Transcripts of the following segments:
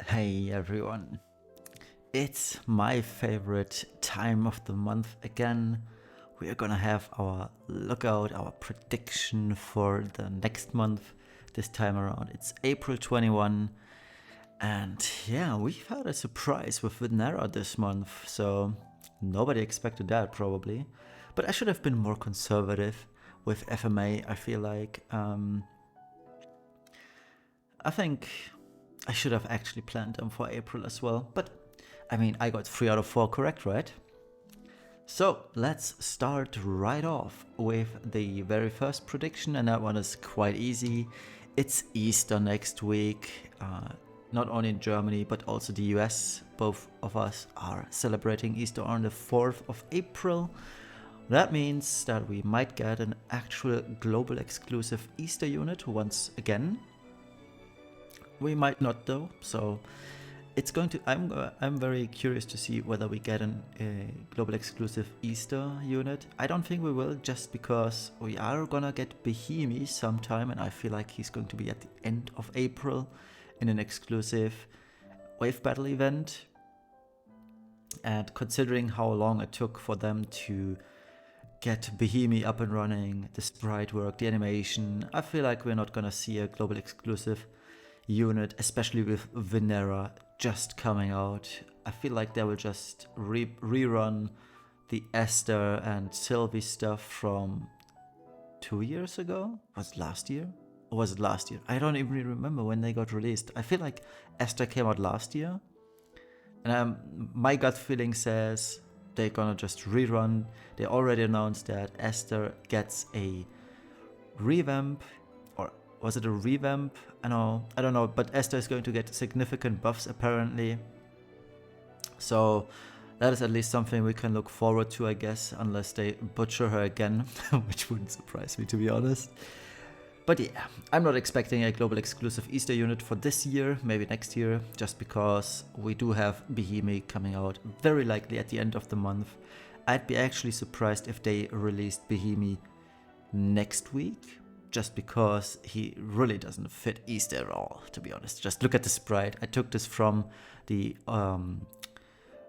Hey everyone, it's my favorite time of the month again. We are gonna have our lookout, our prediction for the next month. This time around, it's April 21. And yeah, we've had a surprise with Vinera this month, so nobody expected that probably. But I should have been more conservative with FMA, I feel like. I think I should have actually planned them for April as well, but I mean, I got 3 out of 4 correct, right? So let's start right off with the very first prediction, and that one is quite easy. It's Easter next week, not only in Germany but also the US. Both of us are celebrating Easter on the 4th of April. That means that we might get an actual global exclusive Easter unit once again. We might not though, so it's going to. I'm very curious to see whether we get a global exclusive Easter unit. I don't think we will, just because we are gonna get Behemy sometime, and I feel like he's going to be at the end of April in an exclusive wave battle event. And considering how long it took for them to get Behemy up and running, the sprite work, the animation, I feel like we're not gonna see a global exclusive unit, especially with Vinera just coming out. I feel like they will just rerun the Esther and Sylvie stuff from 2 years ago. Was it last year? Or was it last year? I don't even remember when they got released. I feel like Esther came out last year. And my gut feeling says they're gonna just rerun. They already announced that Esther gets a revamp. Was it a revamp? I don't know, but Esther is going to get significant buffs apparently. So that is at least something we can look forward to, I guess, unless they butcher her again, which wouldn't surprise me, to be honest. But yeah, I'm not expecting a global exclusive Easter unit for this year, maybe next year, just because we do have Behemy coming out very likely at the end of the month. I'd be actually surprised if they released Behemy next week, just because he really doesn't fit Easter at all, to be honest. Just look at the sprite. I took this from the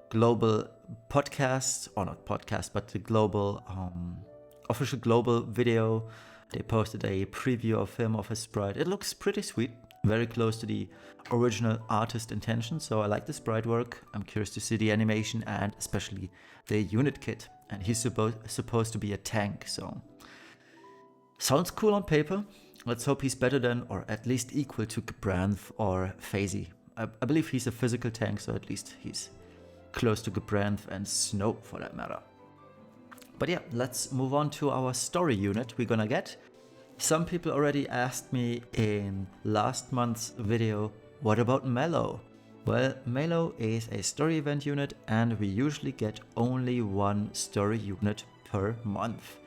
global podcast, or not podcast, but the global official global video. They posted a preview of him, of his sprite. It looks pretty sweet, very close to the original artist intention, so I like the sprite work. I'm curious to see the animation and especially the unit kit. And he's supposed to be a tank, so sounds cool on paper. Let's hope he's better than, or at least equal to, Gabranth or FaZe. I believe he's a physical tank, so at least he's close to Gabranth and Snow for that matter. But yeah, let's move on to our story unit we're gonna get. Some people already asked me in last month's video, what about Melo? Well, Melo is a story event unit, and we usually get only one story unit per month.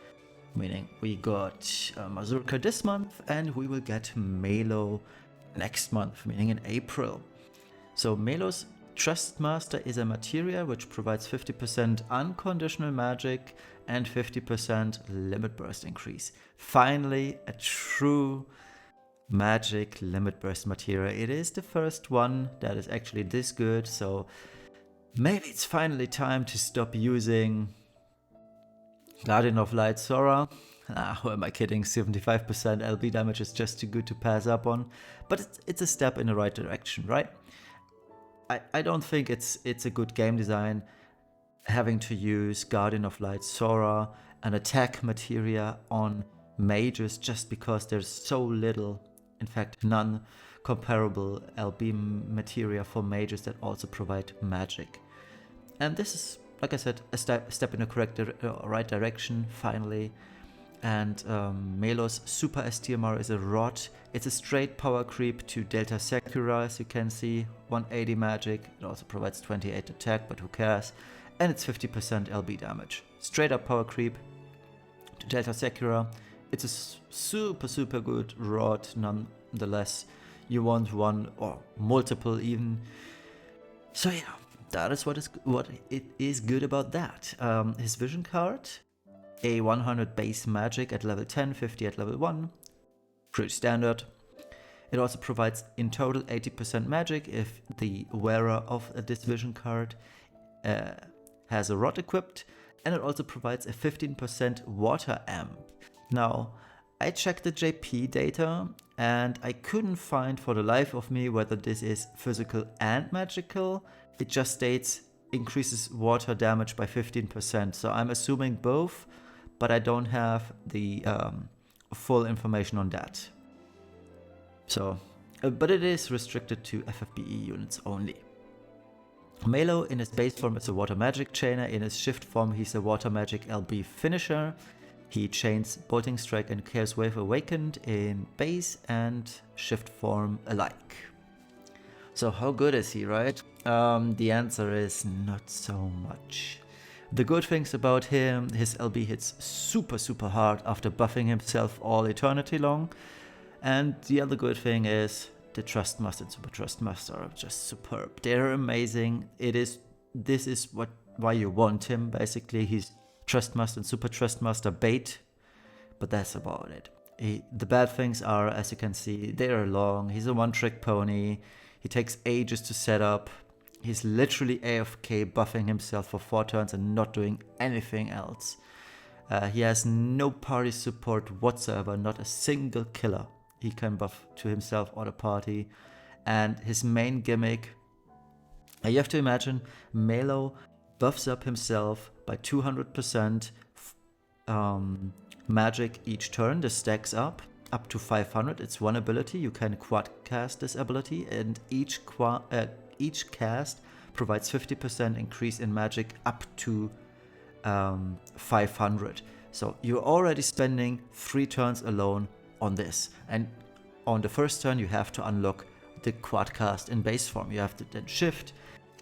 Meaning we got Mazurka this month, and we will get Melo next month, meaning in April. So Melo's Trust Master is a materia which provides 50% unconditional magic and 50% limit burst increase. Finally, a true magic limit burst materia. It is the first one that is actually this good, so maybe it's finally time to stop using Guardian of Light Sora. Who am I kidding? 75% LB damage is just too good to pass up on. But it's a step in the right direction, right? I don't think it's a good game design having to use Guardian of Light Sora and attack materia on mages just because there's so little, in fact none, comparable LB materia for mages that also provide magic. And this is, like I said, a step in the right direction, finally. And Melo's Super STMR is a rot. It's a straight power creep to Delta Sakura, as you can see, 180 magic. It also provides 28 attack, but who cares? And it's 50% LB damage. Straight up power creep to Delta Sakura. It's a super good rot, nonetheless. You want one or multiple even. So yeah. That is what it is good about that. His vision card, a 100 base magic at level 10, 50 at level 1, pretty standard. It also provides in total 80% magic if the wearer of this vision card has a rod equipped, and it also provides a 15% water amp. Now, I checked the JP data and I couldn't find for the life of me whether this is physical and magical. It just states increases water damage by 15%, so I'm assuming both, but I don't have the full information on that. So, but it is restricted to FFBE units only. Melo in his base form is a water magic chainer. In his shift form he's a water magic LB finisher. He chains Bolting Strike and Chaos Wave Awakened in base and shift form alike. So how good is he, right? The answer is not so much. The good things about him, his LB hits super hard after buffing himself all eternity long. And the other good thing is the Trust Master and Super Trust Master are just superb. They're amazing. This is why you want him, basically. He's Trust Master and Super Trust Master bait, but that's about it. The bad things are, as you can see, they are long. He's a one-trick pony. He takes ages to set up. He's literally AFK buffing himself for 4 turns and not doing anything else. He has no party support whatsoever, not a single killer he can buff to himself or the party. And his main gimmick, you have to imagine, Melo buffs up himself by 200% magic each turn. This stacks up to 500. It's one ability. You can quad cast this ability, and each cast provides 50% increase in magic up to 500. So you're already spending 3 turns alone on this, and on the first turn you have to unlock the quad cast in base form. You have to then shift,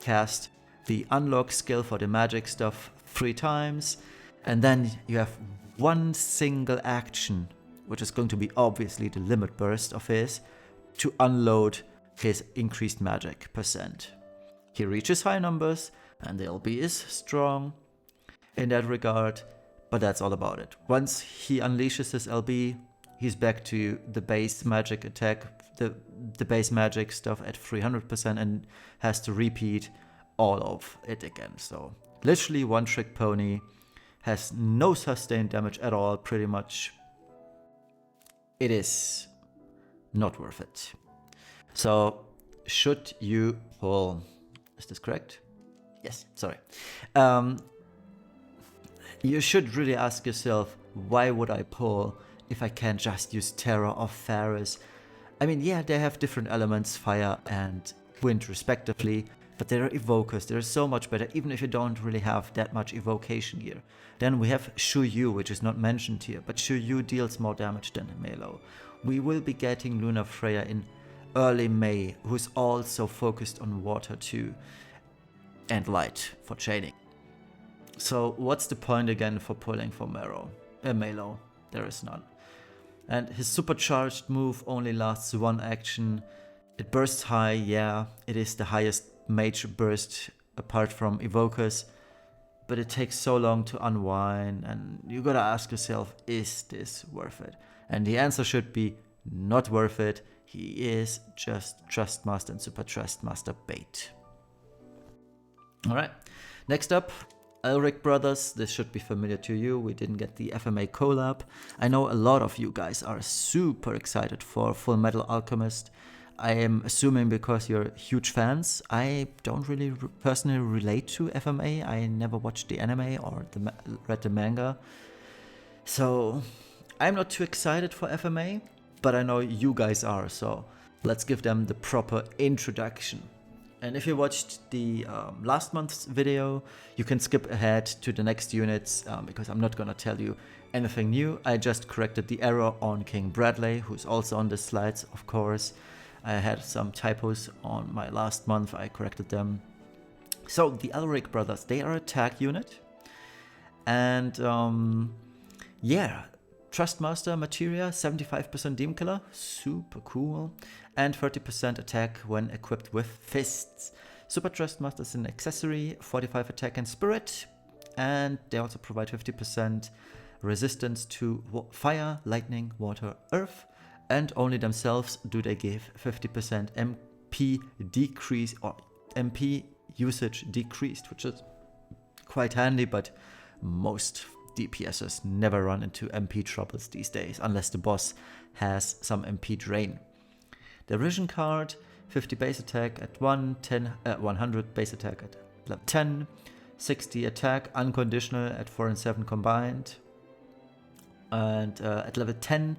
cast the unlock skill for the magic stuff 3 times, and then you have one single action, which is going to be obviously the limit burst of his, to unload his increased magic percent. He reaches high numbers and the LB is strong in that regard, but that's all about it. Once he unleashes his LB, he's back to the base magic attack, the base magic stuff at 300%, and has to repeat all of it again. So literally one trick pony, has no sustained damage at all, pretty much. It is not worth it. So should you pull, is this correct? Yes, sorry. You should really ask yourself, why would I pull if I can just use Terror or Ferris? I mean, yeah, they have different elements, fire and wind respectively, but they're evokers. They're so much better, even if you don't really have that much evocation gear. Then we have Shu Yu, which is not mentioned here, but Shu Yu deals more damage than Melo. We will be getting Luna Freya in early May, who's also focused on water too, and light for chaining. So what's the point again for pulling for Melo? There is none. And his supercharged move only lasts 1 action. It bursts high, yeah, it is the highest mage burst apart from evokers, but it takes so long to unwind, and you gotta ask yourself, is this worth it? And the answer should be not worth it. He is just Trust Master and Super Trust Master bait. Alright, next up, Elric Brothers. This should be familiar to you. We didn't get the FMA collab. I know a lot of you guys are super excited for Full Metal Alchemist. I am assuming because you're huge fans. I don't really personally relate to FMA. I never watched the anime or read the manga. So I'm not too excited for FMA, but I know you guys are, so let's give them the proper introduction. And if you watched the last month's video, you can skip ahead to the next units because I'm not gonna tell you anything new. I just corrected the error on King Bradley, who's also on the slides, of course. I had some typos on my last month, I corrected them. So the Elric Brothers, they are a tag unit. And yeah, Trustmaster materia, 75% Demon Killer, super cool. And 30% attack when equipped with fists. Super Trustmaster is an accessory, 45 attack and spirit. And they also provide 50% resistance to fire, lightning, water, earth. and only themselves do they give 50% MP decrease or MP usage decreased, which is quite handy, but most DPSers never run into MP troubles these days unless the boss has some MP drain. The vision card, 50 base attack at 1, 100 base attack at level 10, 60 attack unconditional at 4 and 7 combined, and at level 10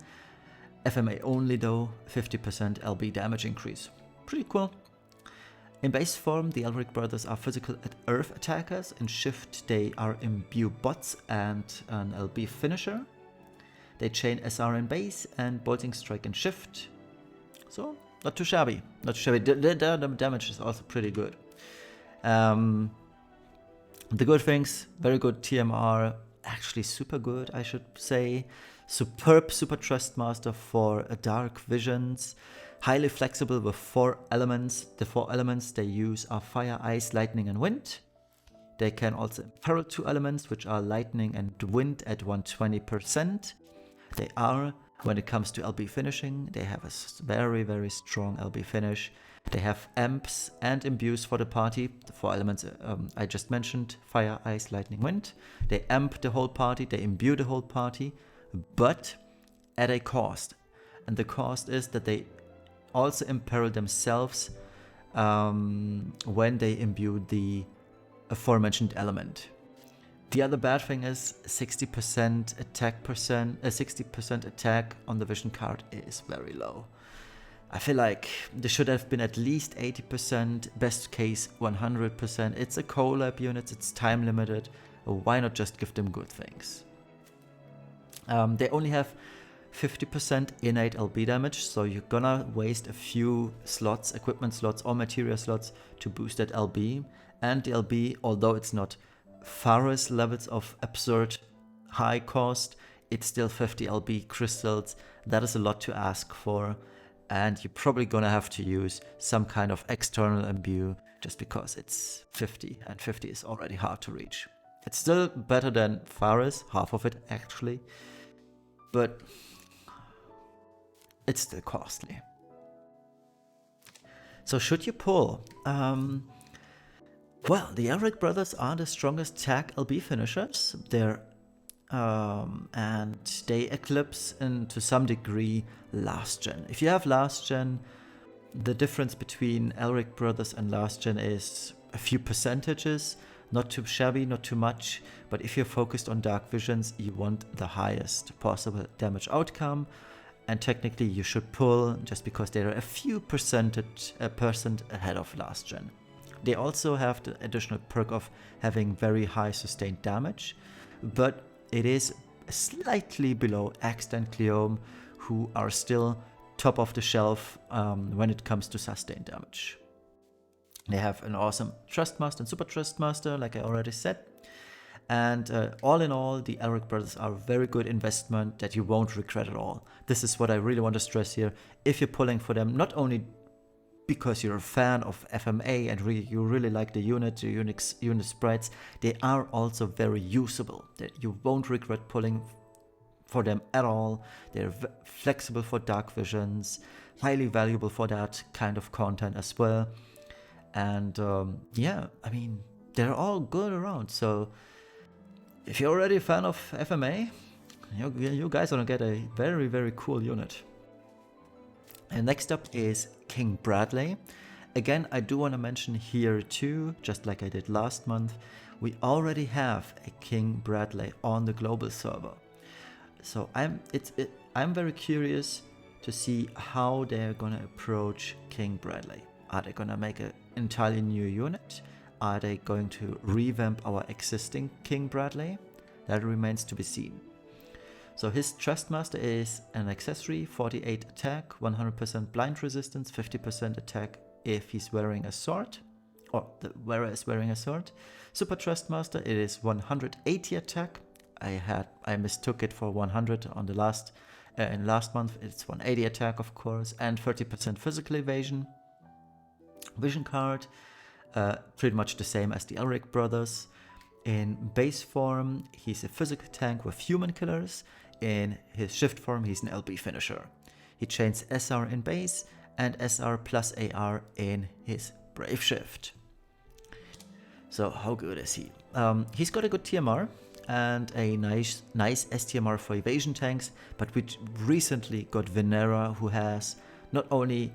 FMA only though, 50% LB damage increase. Pretty cool. In base form, the Elric Brothers are physical at earth attackers. In shift, they are imbue bots and an LB finisher. They chain SR in base and bolting strike in shift. So, not too shabby. Not too shabby. The damage is also pretty good. The good things, very good TMR. Actually super good, I should say. Superb Super Trustmaster for dark visions. Highly flexible with 4 elements. The 4 elements they use are fire, ice, lightning and wind. They can also imperil 2 elements, which are lightning and wind at 120%. They are, when it comes to LB finishing, they have a very, very strong LB finish. They have amps and imbues for the party. The 4 elements I just mentioned, fire, ice, lightning, wind. They amp the whole party, they imbue the whole party, but at a cost. And the cost is that they also imperil themselves when they imbue the aforementioned element. The other bad thing is 60% attack 60% attack on the vision card is very low. I feel like there should have been at least 80%, best case 100%. It's a collab unit, it's time limited. Why not just give them good things? They only have 50% innate LB damage, so you're gonna waste a few slots, equipment slots or materia slots to boost that LB. And the LB, although it's not Faris levels of absurd high cost, it's still 50 LB crystals. That is a lot to ask for, and you're probably gonna have to use some kind of external imbue just because it's 50, and 50 is already hard to reach. It's still better than Faris, half of it actually, but it's still costly. So should you pull? Well, the Elric Brothers are the strongest tag LB finishers. They're and they eclipse to some degree last gen. If you have last gen, the difference between Elric Brothers and last gen is a few percentages. Not too shabby, not too much, but if you're focused on dark visions, you want the highest possible damage outcome. And technically you should pull just because they're a few percent ahead of last gen. They also have the additional perk of having very high sustained damage, but it is slightly below Axe and Cleome, who are still top of the shelf when it comes to sustained damage. They have an awesome Trustmaster and Super Trustmaster, like I already said. And all in all, the Elric Brothers are a very good investment that you won't regret at all. This is what I really want to stress here. If you're pulling for them, not only because you're a fan of FMA and you really like the unit, the unit sprites, they are also very usable. That you won't regret pulling for them at all. They're flexible for dark visions, highly valuable for that kind of content as well. And yeah, I mean, they're all good around. So if you're already a fan of FMA, you guys are gonna get a very, very cool unit. And next up is King Bradley. Again, I do want to mention here too, just like I did last month, we already have a King Bradley on the global server. So I'm very curious to see how they're gonna approach King Bradley. Are they gonna make an entirely new unit? Are they going to revamp our existing King Bradley? That remains to be seen. So his Trustmaster is an accessory, 48 attack, 100% blind resistance, 50% attack if he's wearing a sword, or the wearer is wearing a sword. Super Trustmaster, it is 180 attack. I mistook it for 100 on the last month. It's 180 attack, of course, and 30% physical evasion. Vision card, pretty much the same as the Elric Brothers. In base form, he's a physical tank with human killers. In his shift form, he's an LB finisher. he chains SR in base and SR plus AR in his Brave Shift. So how good is he? He's got a good TMR and a nice STMR for evasion tanks, but we recently got Venera, who has not only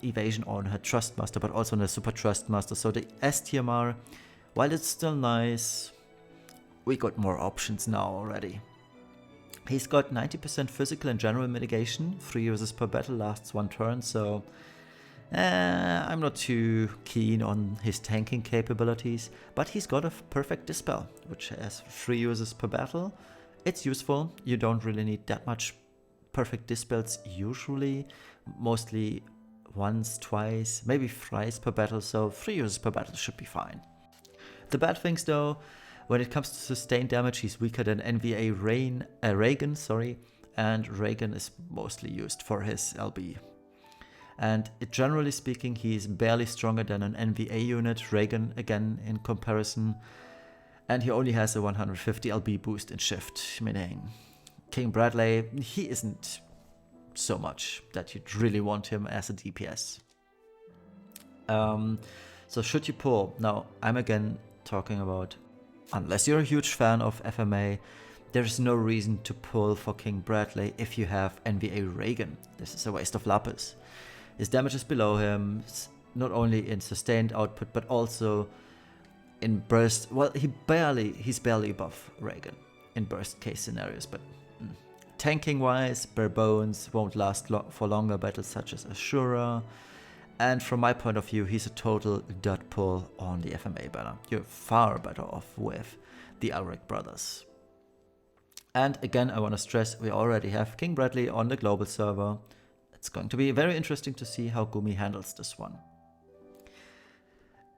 evasion on her Trustmaster but also on the Super Trustmaster. So the STMR, while it's still nice, we got more options now already. He's got 90% physical and general mitigation, 3 uses per battle, lasts 1 turn, so I'm not too keen on his tanking capabilities, but he's got a perfect dispel, which has 3 uses per battle. It's useful, you don't really need that much perfect dispels usually, mostly once, twice, maybe thrice per battle, so 3 uses per battle should be fine. The bad things though, when it comes to sustained damage, he's weaker than NVA Reagan, and Reagan is mostly used for his LB. And generally speaking, he's barely stronger than an NVA unit, Reagan again in comparison, and he only has a 150 LB boost in shift, meaning King Bradley, he isn't so much that you'd really want him as a DPS. So should you pull, now I'm again talking about, unless you're a huge fan of FMA, there's no reason to pull for King Bradley if you have NVA Reagan. This is a waste of lapis. His damage is below him, not only in sustained output, but also in burst. Well, he's barely above Reagan in burst case scenarios, but tanking wise, bare bones, won't last for longer battles such as Ashura. And from my point of view, he's a total dud pull on the FMA banner. You're far better off with the Elric Brothers. And again, I want to stress, we already have King Bradley on the global server. It's going to be very interesting to see how Gumi handles this one.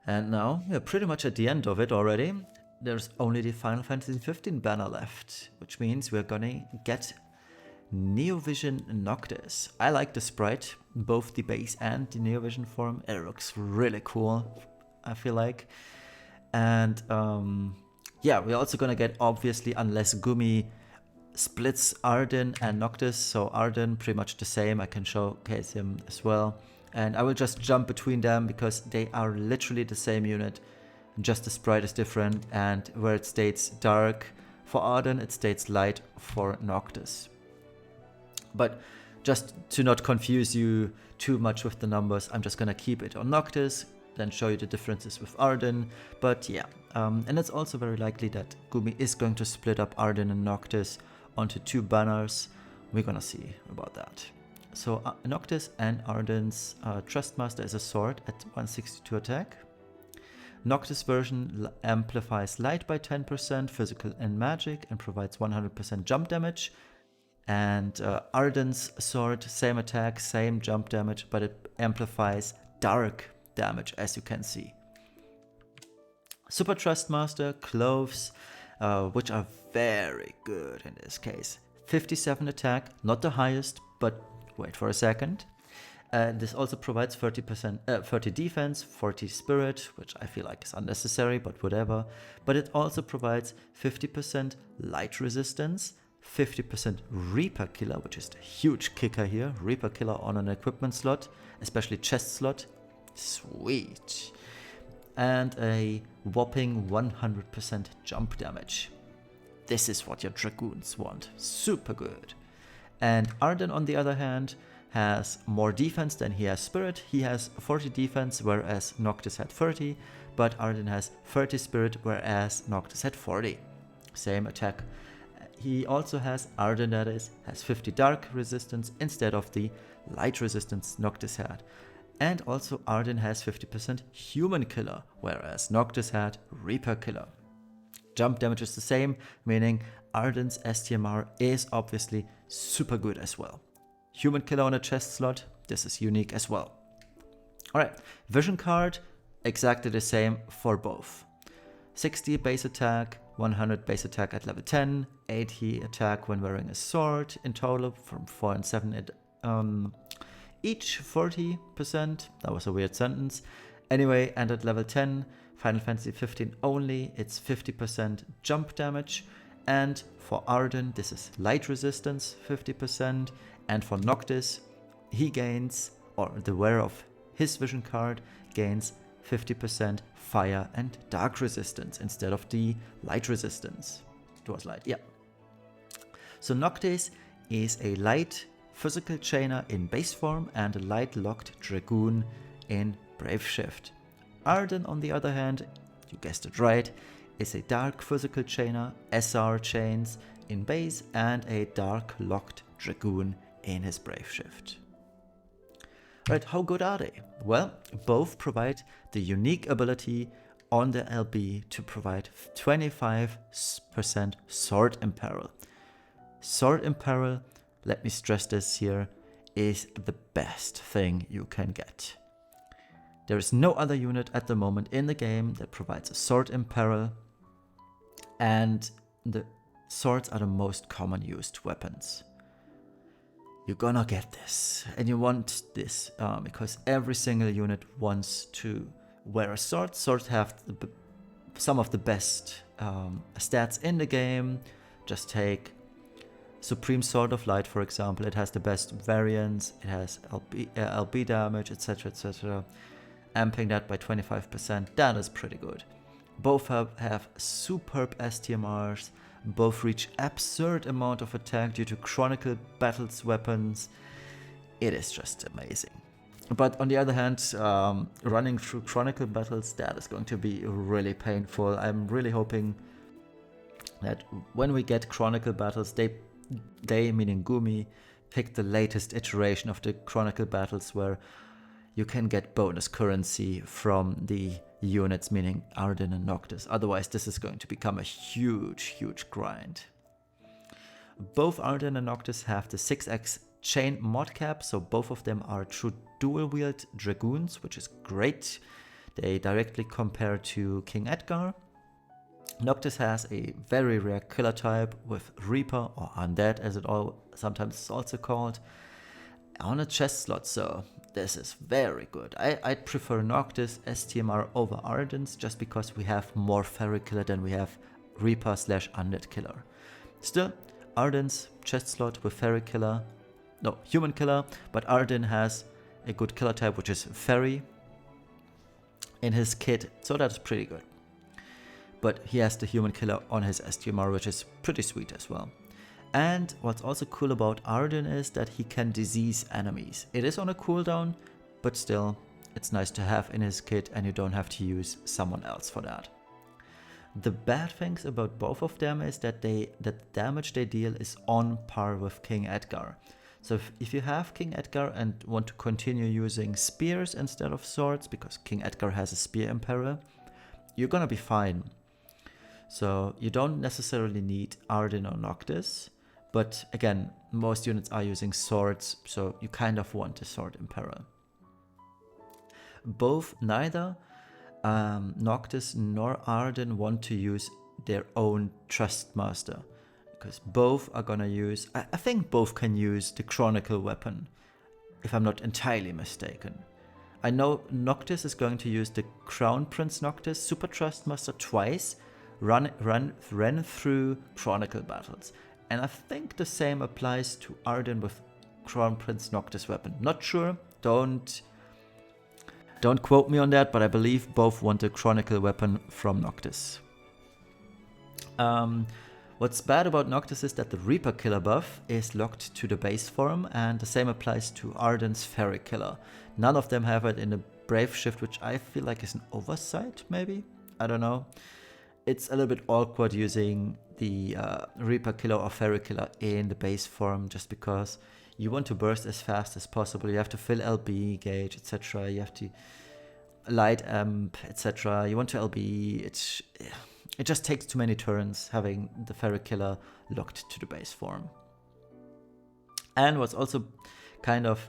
And now, we're pretty much at the end of it already. There's only the Final Fantasy XV banner left, which means we're gonna get Neovision Noctis. I like the sprite, both the base and the Neovision form. It looks really cool, I feel like. And yeah, we're also gonna get, obviously, unless Gumi splits Ardyn and Noctis, so Ardyn pretty much the same, I can showcase him as well. And I will just jump between them because they are literally the same unit, just the sprite is different, and where it states dark for Ardyn, it states light for Noctis. But just to not confuse you too much with the numbers, I'm just gonna keep it on Noctis, then show you the differences with Ardyn. But yeah, and it's also very likely that Gumi is going to split up Ardyn and Noctis onto 2 banners. We're gonna see about that. So Noctis and Ardyn's Trustmaster is a sword at 162 attack. Noctis version amplifies light by 10%, physical and magic, and provides 100% jump damage. And Ardyn's sword, same attack, same jump damage, but it amplifies dark damage, as you can see. Super Trustmaster clothes, which are very good in this case. 57 attack, not the highest, but wait for a second. This also provides 30 defense, 40 spirit, which I feel like is unnecessary, but whatever. But it also provides 50% light resistance, 50% Reaper Killer, which is the huge kicker here. Reaper Killer on an equipment slot, especially chest slot. Sweet. And a whopping 100% jump damage. This is what your Dragoons want. Super good. And Ardyn, on the other hand, has more defense than he has spirit. He has 40 defense, whereas Noctis had 30. But Ardyn has 30 spirit, whereas Noctis had 40. Same attack. He also has, Ardyn that is, has 50 dark resistance instead of the light resistance Noctis had. And also Ardyn has 50% human killer, whereas Noctis had Reaper Killer. Jump damage is the same, meaning Ardyn's STMR is obviously super good as well. Human killer on a chest slot, this is unique as well. Alright, vision card, exactly the same for both. 60 base attack, 100 base attack at level 10, 80 attack when wearing a sword in total from 4 and 7 each 40%. That was a weird sentence. Anyway, and at level 10, Final Fantasy 15 only, it's 50% jump damage. And for Ardyn, this is light resistance, 50%. And for Noctis, he gains, or the wearer of his vision card gains 50% fire and dark resistance instead of the light resistance. It was light, yeah. So Noctis is a light physical chainer in base form and a light locked dragoon in brave shift. Ardyn, on the other hand, you guessed it right, is a dark physical chainer, SR chains in base, and a dark locked dragoon in his brave shift. Right, how good are they? Well, both provide the unique ability on the LB to provide 25% sword imperil. Sword imperil, let me stress this here, is the best thing you can get. There is no other unit at the moment in the game that provides a sword imperil, and the swords are the most common used weapons. You're gonna get this, and you want this because every single unit wants to wear a sword. Swords have some of the best stats in the game. Just take Supreme Sword of Light, for example. It has the best variance, it has LB damage, etc, etc. Amping that by 25%, that is pretty good. Both have superb STMRs, both reach absurd amount of attack due to Chronicle Battles weapons. It is just amazing. But on the other hand, running through Chronicle Battles, that is going to be really painful. I'm really hoping that when we get Chronicle Battles, they meaning Gumi, pick the latest iteration of the Chronicle Battles where you can get bonus currency from the units, meaning Ardyn and Noctis. Otherwise, this is going to become a huge, huge grind. Both Ardyn and Noctis have the 6x chain mod cap, so both of them are true dual-wield dragoons, which is great. They directly compare to King Edgar. Noctis has a very rare killer type with Reaper, or Undead as it sometimes is also called, on a chest slot, so this is very good. I'd prefer Noctis STMR over Ardyn's just because we have more Fairy Killer than we have Reaper / Undead Killer. Still, Ardyn's chest slot with Fairy Killer, no, Human Killer, but Ardyn has a good killer type which is Fairy in his kit, so that's pretty good. But he has the Human Killer on his STMR, which is pretty sweet as well. And what's also cool about Ardyn is that he can disease enemies. It is on a cooldown, but still, it's nice to have in his kit and you don't have to use someone else for that. The bad things about both of them is that the damage they deal is on par with King Edgar. So if you have King Edgar and want to continue using spears instead of swords, because King Edgar has a spear imperil, you're gonna be fine. So you don't necessarily need Ardyn or Noctis. But again, most units are using swords, so you kind of want a sword imperil. Neither Noctis nor Ardyn want to use their own Trust Master, because both are gonna use, I think both can use the Chronicle weapon, if I'm not entirely mistaken. I know Noctis is going to use the Crown Prince Noctis Super Trust Master twice, run through Chronicle battles. And I think the same applies to Ardyn with Crown Prince Noctis weapon. Not sure, don't quote me on that, but I believe both want a Chronicle weapon from Noctis. What's bad about Noctis is that the Reaper Killer buff is locked to the base form, and the same applies to Ardyn's Fairy Killer. None of them have it in the Brave Shift, which I feel like is an oversight, maybe? I don't know. It's a little bit awkward using the Reaper Killer or Fairy Killer in the base form, just because you want to burst as fast as possible. You have to fill LB gauge, etc. You have to light amp, etc. You want to LB. It just takes too many turns having the Fairy Killer locked to the base form. And what's also kind of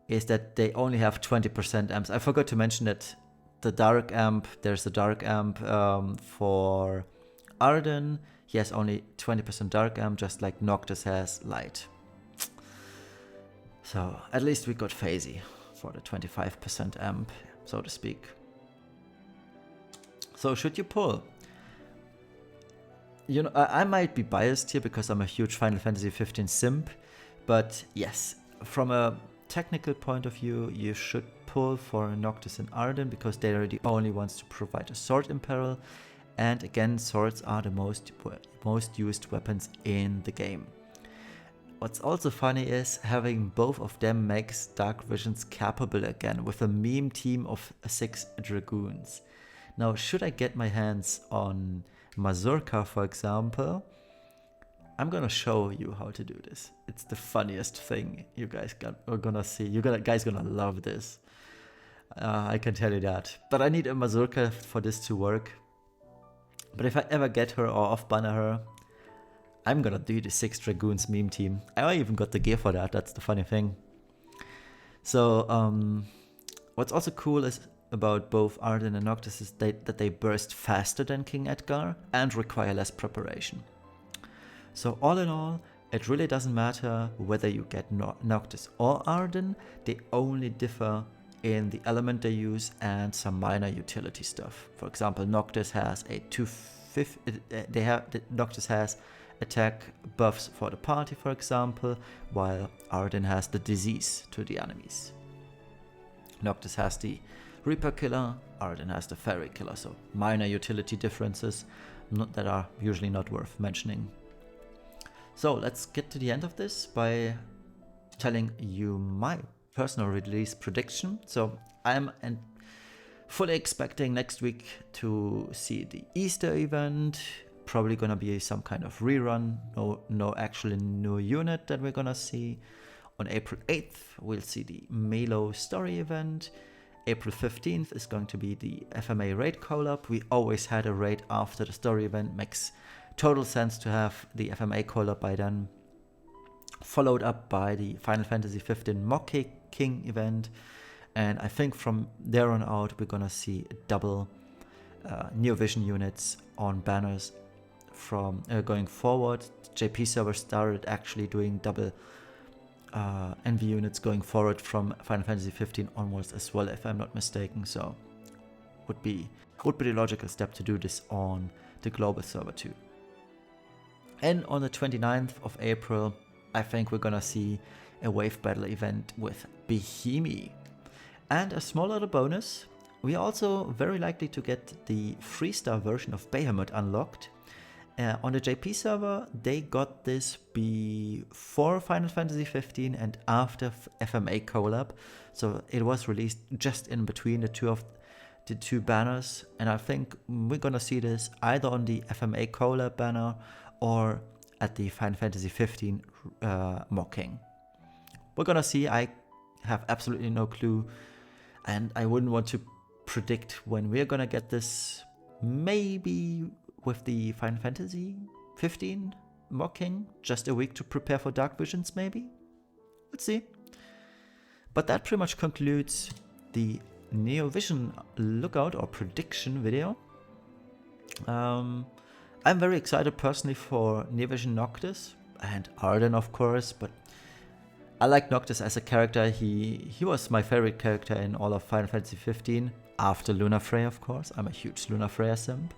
is that they only have 20% amps. I forgot to mention that the Dark Amp, there's a Dark Amp for Ardyn. He has only 20% Dark Amp, just like Noctis has Light. So at least we got Phasey for the 25% amp, so to speak. So should you pull? You know, I might be biased here because I'm a huge Final Fantasy 15 simp, But yes, from a technical point of view, you should pull for Noctis and Ardyn because they are the only ones to provide a sword in peril. And again, swords are the most used weapons in the game. What's also funny is having both of them makes Dark Visions capable again with a meme team of 6 Dragoons. Now, should I get my hands on Mazurka, for example, I'm gonna show you how to do this. It's the funniest thing you guys are gonna see. You guys gonna love this. I can tell you that. But I need a Mazurka for this to work. But if I ever get her or off-banner her, I'm gonna do the 6 Dragoons meme team. I even got the gear for that, that's the funny thing. So, what's also cool is about both Ardyn and Noctis is that they burst faster than King Edgar and require less preparation. So all in all, it really doesn't matter whether you get Noctis or Ardyn, they only differ in the element they use and some minor utility stuff. For example, Noctis has a Noctis has attack buffs for the party, for example, while Ardyn has the disease to the enemies. Noctis has the Reaper Killer, Ardyn has the Fairy Killer, so minor utility differences that are usually not worth mentioning. So let's get to the end of this by telling you my personal release prediction. So I'm fully expecting next week to see the Easter event. Probably gonna be some kind of rerun. No actually new unit that we're gonna see. On April 8th, we'll see the Melo story event. April 15th is going to be the FMA raid collab. We always had a raid after the story event. Makes total sense to have the FMA collab by then. Followed up by the Final Fantasy XV Mock King event. And I think from there on out, we're gonna see double Neo Vision units on banners from going forward. JP server started actually doing double NV units going forward from Final Fantasy XV onwards as well, if I'm not mistaken. So would be the logical step to do this on the global server too. And on the 29th of April, I think we're gonna see a wave battle event with Behemy. And a small little bonus, we are also very likely to get the 3-star version of Behemoth unlocked. On the JP server, they got this before Final Fantasy XV and after FMA collab. So it was released just in between the two banners. And I think we're gonna see this either on the FMA collab banner or at the Final Fantasy XV mocking. We're gonna see. I have absolutely no clue. And I wouldn't want to predict when we're gonna get this. Maybe with the Final Fantasy 15 mocking, just a week to prepare for Dark Visions, maybe? Let's see. But that pretty much concludes the Neo Vision lookout or prediction video. I'm very excited personally for Neo Vision Noctis and Ardyn, of course, but I like Noctis as a character. He was my favorite character in all of Final Fantasy 15, after Lunafreya, of course. I'm a huge Lunafreya simp.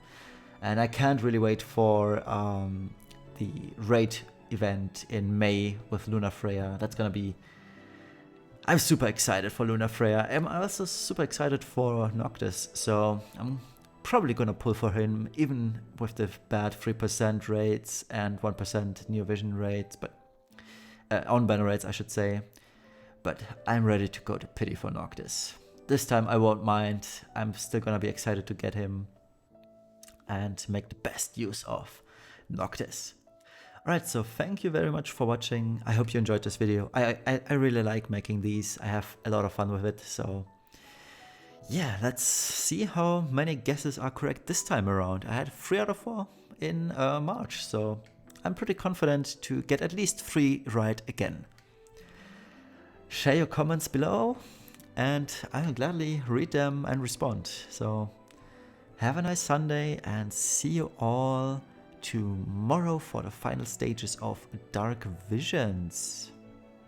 And I can't really wait for the raid event in May with Lunafreya. That's gonna be... I'm super excited for Lunafreya. I'm also super excited for Noctis, so I'm probably gonna pull for him, even with the bad 3% rates and 1% Neo Vision rates, but on-banner rates, I should say. But I'm ready to go to pity for Noctis. This time I won't mind. I'm still gonna be excited to get him and make the best use of Noctis. Alright, so thank you very much for watching. I hope you enjoyed this video. I really like making these. I have a lot of fun with it. So yeah, let's see how many guesses are correct this time around. I had 3 out of 4 in March, so I'm pretty confident to get at least 3 right again. Share your comments below and I will gladly read them and respond. So have a nice Sunday and see you all tomorrow for the final stages of Dark Visions.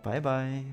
Bye bye.